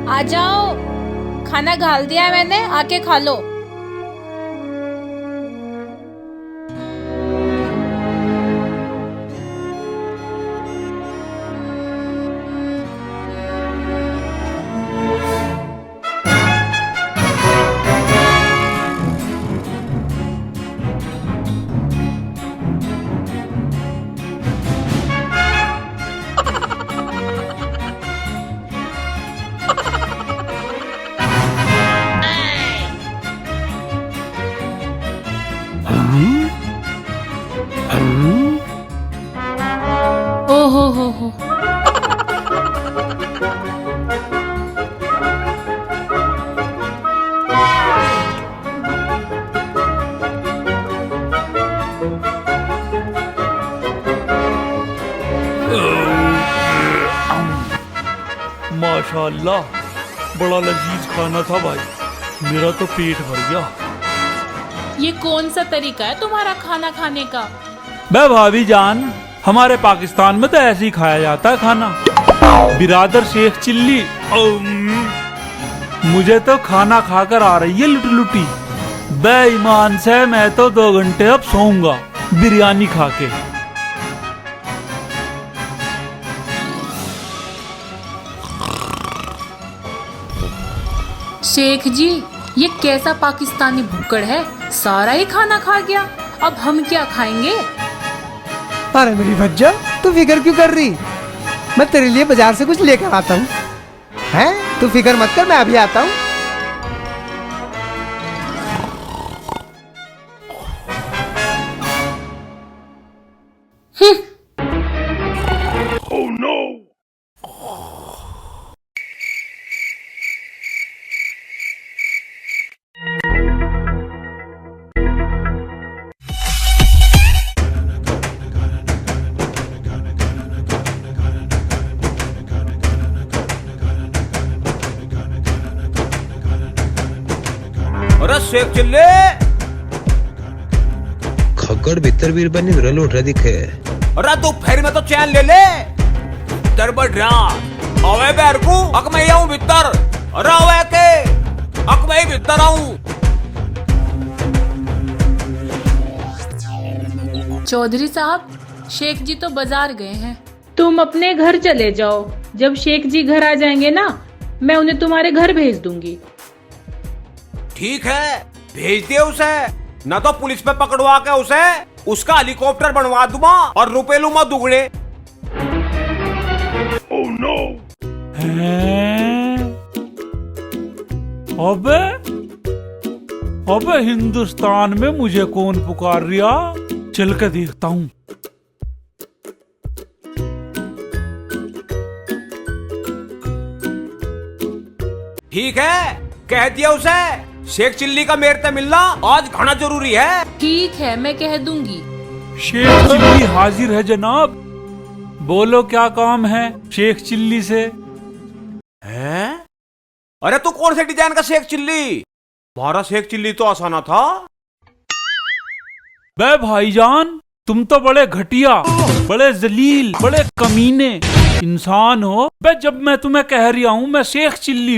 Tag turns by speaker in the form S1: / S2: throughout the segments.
S1: आ जाओ, खाना घाल दिया है मैंने, आके खा लो। हो।
S2: माशाल्लाह, बड़ा लजीज खाना था भाई, मेरा तो पेट भर गया।
S1: ये कौन सा तरीका है तुम्हारा खाना खाने का?
S2: बे भाभी जान, हमारे पाकिस्तान में तो ऐसे ही खाया जाता है खाना। बिरादर शेख चिल्ली। मुझे तो खाना खाकर आ रही है लुटी। बेईमान से मैं तो 2 घंटे अब सोऊंगा बिरयानी खा के।
S1: शेख जी, ये कैसा पाकिस्तानी भुक्कड़ है, सारा ही खाना खा गया। अब हम क्या खाएंगे?
S3: अरे मेरी भज्जा, तू फिक्र क्यों कर रही? मैं तेरे लिए बाजार से कुछ लेकर आता हूँ। हैं? तू फिक्र मत कर, मैं अभी आता हूँ।
S2: Oh no!
S4: अरे शेख चिल्ले
S5: खगड़ भीतर वीर बनी रल उठ दिखे।
S4: अरे तू फेर में तो चैन ले ले भीतर बढ़ रहा अवे बैर को अक मैं आऊं भीतर। अरे अवे के अक मैं भीतर आऊं।
S1: चौधरी साहब, शेख जी तो बाजार गए हैं, तुम अपने घर चले जाओ। जब शेख जी घर आ जाएंगे ना, मैं उन्हें तुम्हारे घर भेज दूंगी।
S4: ठीक है, भेज दे उसे, न तो पुलिस पे पकड़वा के उसे उसका हेलीकॉप्टर बनवा दूंगा और रुपए लूंगा दुगने।
S2: Oh no! अबे हिंदुस्तान में मुझे कौन पुकार रिया? चल के देखता हूँ।
S4: ठीक है, कह दिया उसे शेख चिल्ली का मेरे से मिलना आज घना जरूरी है।
S1: ठीक है, मैं कह दूंगी।
S2: शेख चिल्ली हाजिर है जनाब। बोलो क्या काम है शेख चिल्ली से?
S4: हैं? अरे तू कौन से डिजाइन का शेख चिल्ली? हमारा शेख चिल्ली तो आसाना था।
S2: बे भाईजान, तुम तो बड़े घटिया, बड़े जलील, बड़े कमीने इंसान हो। बे जब मैं तुम्हें कह रहा हूँ मैं शेख चिल्ली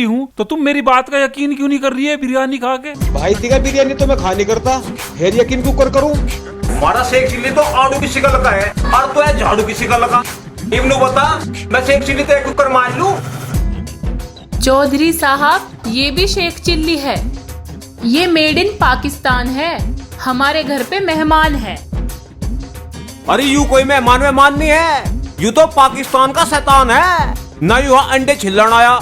S2: हूँ, तो तुम मेरी बात का यकीन क्यों नहीं कर रही है बिरयानी खा के?
S4: भाई तीका बिरयानी तो मैं खा नहीं करता, फिर यकीन क्यों करूँ? हमारा शेख चिल्ली तो आड़ू की शिकल का है और तो है झाड़ू की शिकल का। इब्नू बता, मैं शेख चिल्ली तो एक कुकर मार लूं?
S1: चौधरी साहब, ये भी शेख चिल्ली है। ये मेड इन पाकिस्तान है, हमारे घर पे मेहमान है।
S4: अरे यू कोई मेहमान नहीं है, यू तो पाकिस्तान का शैतान है। न यू अंडे छिलने आया,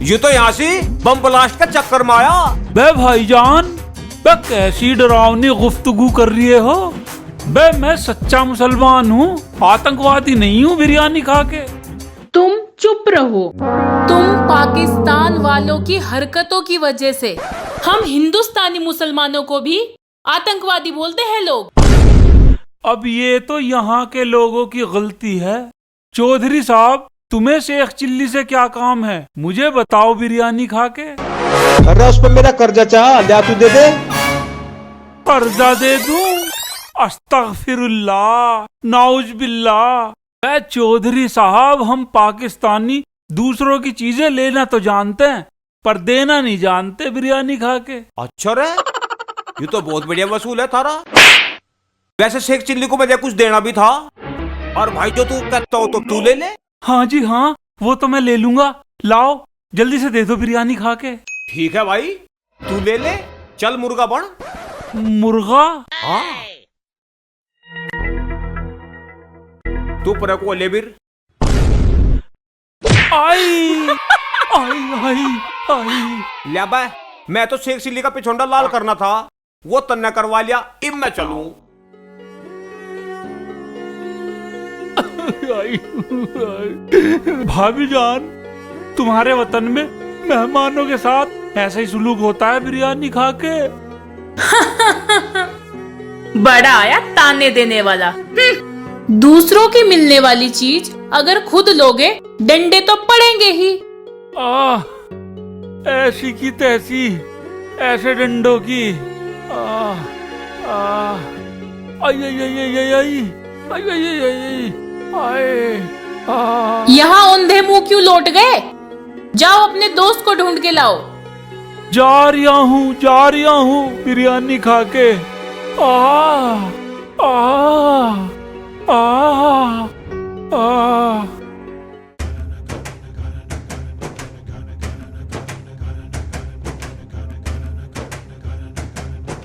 S4: यू तो यहाँ से बम ब्लास्ट का चक्कर में आया।
S2: बे भाईजान, बे कैसी डरावनी गुफ्तगू कर रही हो? बे मैं सच्चा मुसलमान हूँ, आतंकवादी नहीं हूँ बिरयानी खा के।
S1: तुम चुप रहो। तुम पाकिस्तान वालों की हरकतों की वजह से हम हिंदुस्तानी मुसलमानों को भी आतंकवादी बोलते हैं लोग।
S2: अब ये तो यहाँ के लोगों की गलती है। चौधरी साहब, तुम्हें शेख चिल्ली से क्या काम है? मुझे बताओ बिरयानी खा के।
S4: अरे उस पर मेरा कर्जा चाह लिया, तू दे दे।
S2: कर्जा दे दूं? अस्तगफिरुल्लाह, नाउज बिल्लाह। चौधरी साहब, हम पाकिस्तानी दूसरों की चीजें लेना तो जानते हैं पर देना नहीं जानते बिरयानी खा के।
S4: अच्छा रे, ये तो बहुत बढ़िया वसूल है थारा। वैसे शेख चिल्ली को मुझे कुछ देना भी था, और भाई जो तू कहता हो तो तू ले ले।
S2: हाँ जी हाँ, वो तो मैं ले लूंगा। लाओ जल्दी से दे दो बिरयानी खा के।
S4: ठीक है भाई, तू ले ले। चल मुर्गा बन।
S2: मुर्गा?
S4: हाँ, तू पर को ले बिर।
S2: आई आई आई आई।
S4: ले बे, मैं तो शेख चिल्ली का पिछोंडा लाल करना था, वो तन्ने करवा लिया। अब मैं चलूं।
S2: भाभी जान, तुम्हारे वतन में मेहमानों के साथ ऐसा ही सुलूक होता है बिरयानी खा के?
S1: बड़ा आया ताने देने वाला। दूसरों की मिलने वाली चीज अगर खुद लोगे डंडे तो पड़ेंगे ही।
S2: ऐसी की तैसी, ऐसे डंडों की। आई आई आई आई आई आई आई आई आई आई।
S1: यहाँ औंधे मुंह क्यों लौट गए? जाओ अपने दोस्त को ढूंढ के लाओ।
S2: जा रिया हूँ बिरयानी खा के। आ आ आ आ।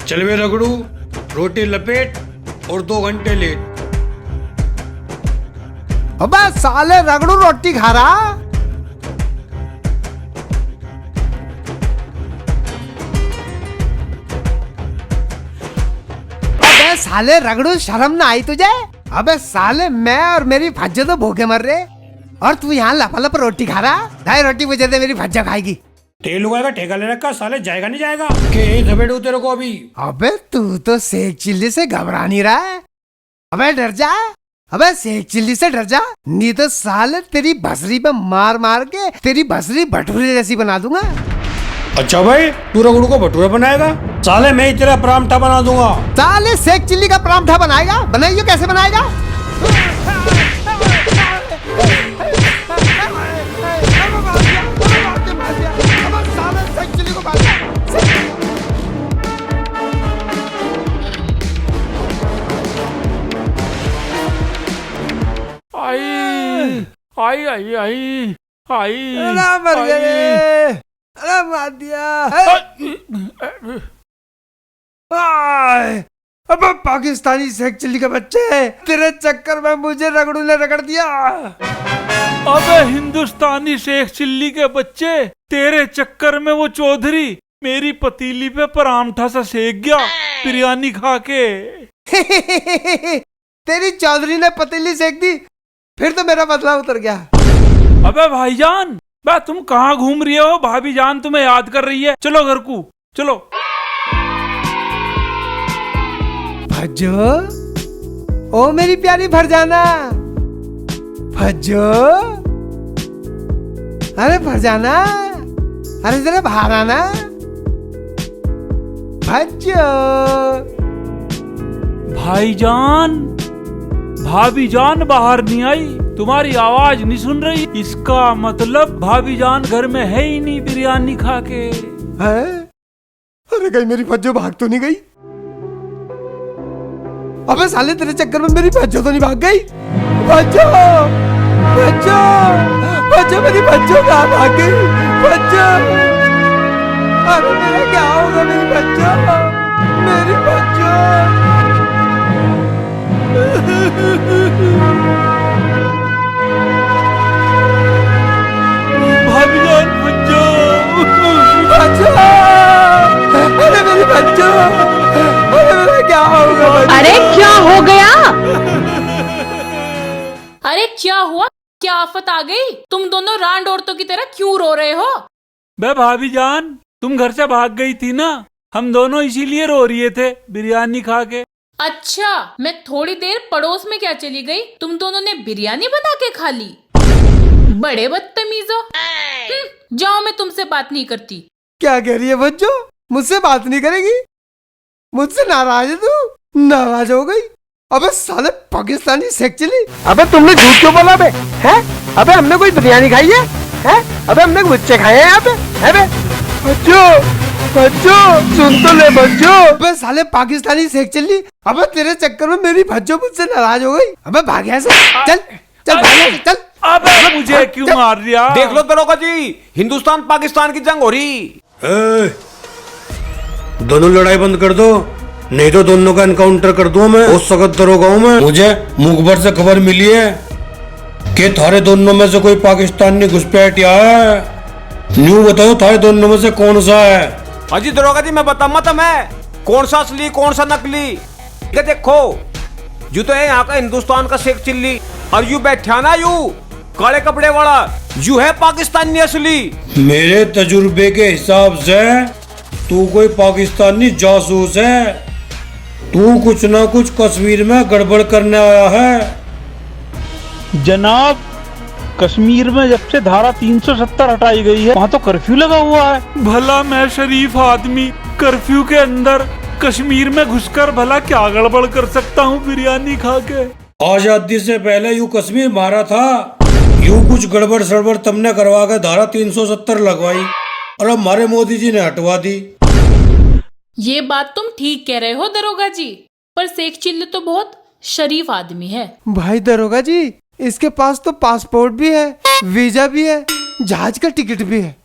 S6: चल वे रगड़ू, रोटी लपेट और 2 घंटे लेट।
S3: अबे साले रगड़ू रोटी खा रहा। अबे साले रगड़ू, शर्म ना आई तुझे? अबे साले, मैं और मेरी भज्जो तो भूखे मर रहे, और तू यहाँ लपालप रोटी खा रहा। ढाई रोटी मुझे दे, मेरी भज्जा खाएगी।
S6: तेल उगाएगा, ठेका ले रखा, साले जाएगा नहीं जाएगा के थपेड़ू तेरे को अभी।
S3: अबे तू तो शेख चिल्ली से घबरा नहीं रहा है। अबे डर जा, अबे शेख चिल्ली से डर जा, नहीं तो साले तेरी भसरी पे मार मार के तेरी भसरी भटूरे जैसी बना दूंगा।
S6: अच्छा भाई, तू रगड़ू को भटूरा बनाएगा? साले मैं ही तेरा परांठा बना दूंगा।
S3: साले शेख चिल्ली का परांठा बनाएगा? बनाइए, कैसे बनाएगा?
S2: आई आई आई आई आई।
S3: अरे मर गए, अरे मार दिया। अब पाकिस्तानी शेख चिल्ली के बच्चे, तेरे चक्कर में मुझे रगड़ू ने रगड़ दिया।
S2: अबे हिंदुस्तानी शेख चिल्ली के बच्चे, तेरे चक्कर में वो चौधरी मेरी पतीली पे परांठा सा सेक गया बिरयानी खा के।
S3: तेरी चौधरी ने पतीली सेक दी, फिर तो मेरा बदला उतर गया।
S2: अबे भाईजान, बे तुम कहाँ घूम रही हो? भाभी जान तुम्हें याद कर रही है। चलो घर को चलो।
S3: भज्जो, ओ मेरी प्यारी फरजाना, भज्जो, अरे फरजाना, अरे जरा बाहर आना। भज्जो।
S2: भाईजान, भाभी जान बाहर नहीं आई, तुम्हारी आवाज नहीं सुन रही। इसका मतलब भाभी जान घर में है ही नहीं बिरयानी खा के।
S3: है? अरे कहीं मेरी भज्जो भाग तो नहीं गई? अबे साले, तेरे चक्कर में मेरी भज्जो तो नहीं भाग गई? भज्जो, भज्जो, भज्जो, मेरी भज्जो कहाँ भाग गई? भज्जो, अरे मेरा क्या होगा? मेरी भज्जो, मेरी भज्जो।
S2: भाभी जान, भज्जो,
S3: भज्जो, अरे मेरी भज्जो, अरे मेरा क्या होगा?
S1: अरे क्या हो गया? अरे क्या हुआ? क्या आफत आ गई? तुम दोनों रांड औरतों की तरह क्यों रो रहे हो?
S2: बे भाभी जान, तुम घर से भाग गई थी ना, हम दोनों इसीलिए रो रहे थे बिरयानी खा के।
S1: अच्छा, मैं थोड़ी देर पड़ोस में क्या चली गई, तुम दोनों ने बिरयानी बना के खा ली? बड़े बदतमीजो। जाओ, मैं तुमसे बात नहीं करती।
S3: क्या कह रही है भज्जो? मुझसे बात नहीं करेगी? मुझसे नाराज है तू? नाराज हो गई? अबे साले पाकिस्तानी शेख चिल्ली, अबे तुमने झूठ क्यों बोला बे? हैं? अबे हमने कोई बिरयानी खाई है? हैं? अबे हमने गुच्छे खाए हैं यहाँ पे, है बे? बच्चों, बच्चों, सुन तो ले बच्चों। अबे साले पाकिस्तानी शेख चिल्ली, अबे तेरे चक्कर में मेरी बच्चों मुझसे नाराज हो गई। अबे भाग यहाँ से, चल, चल भाग यहाँ से, चल।
S2: अबे मुझे क्यों मार दिया?
S4: देख लो दरोगा जी, हिंदुस्तान पाकिस्तान की जंग हो रही।
S6: ए, दोनों लड़ाई बंद कर दो, नहीं तो दोनों का एनकाउंटर कर दूं मैं। उस सख्त दरोगा हूं मैं। मुझे मुखबर से खबर मिली है कि थारे दोनों में से कोई पाकिस्तानी घुसपैठ है। न्यू बताओ थारे दोनों में से कौन सा है?
S4: अजी दरोगा जी मैं बता मत मैं कौन सा असली कौन सा नकली। ये देखो यू तो है यहाँ का हिंदुस्तान का शेख चिल्ली, और यू बैठा ना यू काले कपड़े वाला, यू है पाकिस्तानी असली।
S6: मेरे तजुर्बे के हिसाब से तू कोई पाकिस्तानी जासूस है। तू कुछ ना कुछ कश्मीर में गड़बड़ करने आया है।
S2: जनाब, कश्मीर में जब से धारा 370 हटाई गई है, वहाँ तो कर्फ्यू लगा हुआ है। भला मैं शरीफ आदमी कर्फ्यू के अंदर कश्मीर में घुसकर भला क्या गड़बड़ कर सकता हूँ बिरयानी खा के?
S6: आजादी से पहले यू कश्मीर मारा था, यू कुछ गड़बड़ सड़बड़ तुमने करवा के धारा 370 लगवाई और अब हमारे मोदी जी ने हटवा दी।
S1: ये बात तुम ठीक कह रहे हो दरोगा जी, पर शेख चिल्ली तो बहुत शरीफ आदमी है।
S3: भाई दरोगा जी, इसके पास तो पासपोर्ट भी है, वीजा भी है, जहाज का टिकट भी है।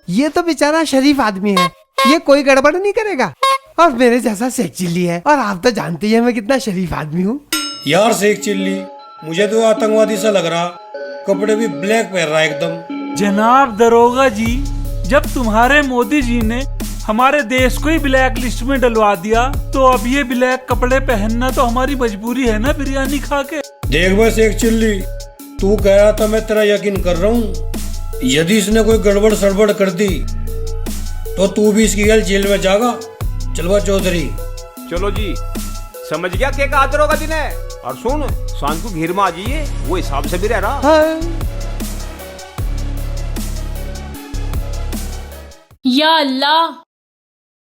S3: ये तो बेचारा शरीफ आदमी है, ये कोई गड़बड़ नहीं करेगा। और मेरे जैसा शेख चिल्ली है, और आप तो जानते ही हैं मैं कितना शरीफ आदमी हूँ।
S6: यार शेख चिल्ली, मुझे तो आतंकवादी सा लग रहा, कपड़े भी ब्लैक पहन रहा एकदम।
S2: जनाब दरोगा जी, जब तुम्हारे मोदी जी ने हमारे देश को ही ब्लैक लिस्ट में डलवा दिया, तो अब ये ब्लैक कपड़े पहनना तो हमारी मजबूरी है ना बिरयानी खा के।
S6: देख भाई शेख चिल्ली, तू कह रहा था मैं तेरा यकीन कर रहा हूँ। यदि इसने कोई गड़बड़ सड़बड़ कर दी तो तू भी इसकी जेल में जाएगा। चलवा चौधरी।
S4: चलो जी, समझ गया क्या कहा दरोगा जी ने। और सुन, शाम को घेर में आ जाइए, वो हिसाब से भी रह रहा।
S3: हाँ।
S1: या अल्लाह,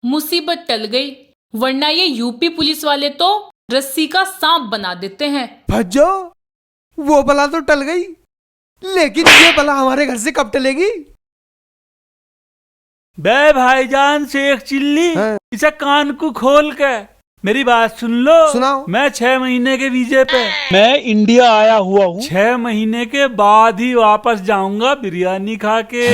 S1: मुसीबत टल गई, वरना ये यूपी पुलिस वाले तो रस्सी का सांप बना देते हैं।
S3: भज्जो, वो बला तो टल गई, लेकिन ये बला हमारे घर से कब टलेगी?
S2: बे भाईजान शेख चिल्ली,
S3: हाँ।
S2: इसे कान को खोल के मेरी बात सुन लो।
S3: सुनाओ।
S2: मैं 6 महीने के वीजे पे मैं इंडिया आया हुआ हूँ। 6 महीने के बाद ही वापस जाऊंगा बिरयानी खा के।